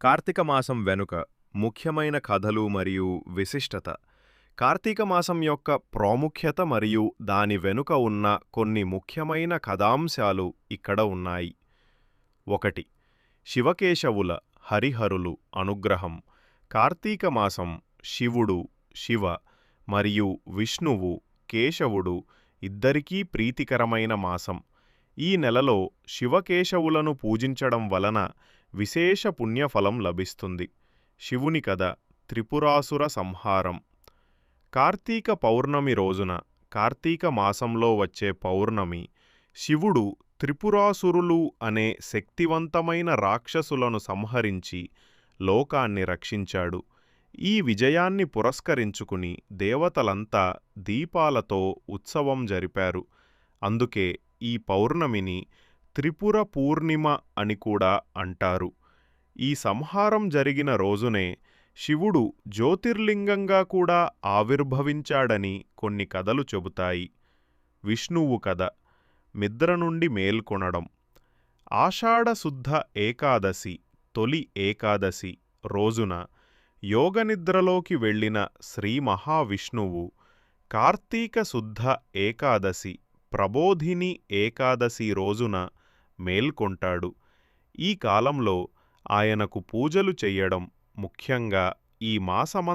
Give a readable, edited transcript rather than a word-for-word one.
కార్తీక మాసం వెనుక ముఖ్యమైన కథలు మరియు విశిష్టత. కార్తీక మాసం యొక్క ప్రాముఖ్యత మరియు దాని వెనుక ఉన్న కొన్ని ముఖ్యమైన కథాంశాలు ఇక్కడ ఉన్నాయి. 1. శివకేశవుల హరిహరులు అనుగ్రహం. కార్తీక మాసం శివుడు, శివ మరియు విష్ణువు, కేశవుడు ఇద్దరికీ ప్రీతికరమైన మాసం. ఈ నెలలో శివకేశవులను పూజించడం వలన విశేష పుణ్యఫలం లభిస్తుంది. శివుని కథ త్రిపురాసుర సంహారం. కార్తీక పౌర్ణమి రోజున, కార్తీక మాసంలో వచ్చే పౌర్ణమి, శివుడు త్రిపురాసురులు అనే శక్తివంతమైన రాక్షసులను సంహరించి లోకాన్ని రక్షించాడు. ఈ విజయాన్ని పురస్కరించుకుని దేవతలంతా దీపాలతో ఉత్సవం జరిపారు. అందుకే ఈ పౌర్ణమిని త్రిపుర పూర్ణిమ అని కూడా అంటారు. ఈ సంహారం జరిగిన రోజునే శివుడు జ్యోతిర్లింగంగా కూడా ఆవిర్భవించాడని కొన్ని కథలు చెబుతాయి. విష్ణువు కథ నిద్ర నుండి మేల్కొనడం. ఆషాఢశుద్ధ ఏకాదశి, తొలి ఏకాదశి రోజున యోగనిద్రలోకి వెళ్ళిన శ్రీ మహావిష్ణువు కార్తీక శుద్ధ ఏకాదశి, ప్రబోధిని ఏకాదశి రోజున మేల్కొంటాడు. ఈ కాలంలో ఆయనకు పూజలు చెయ్యడం, ముఖ్యంగా ఈ మాసమంతా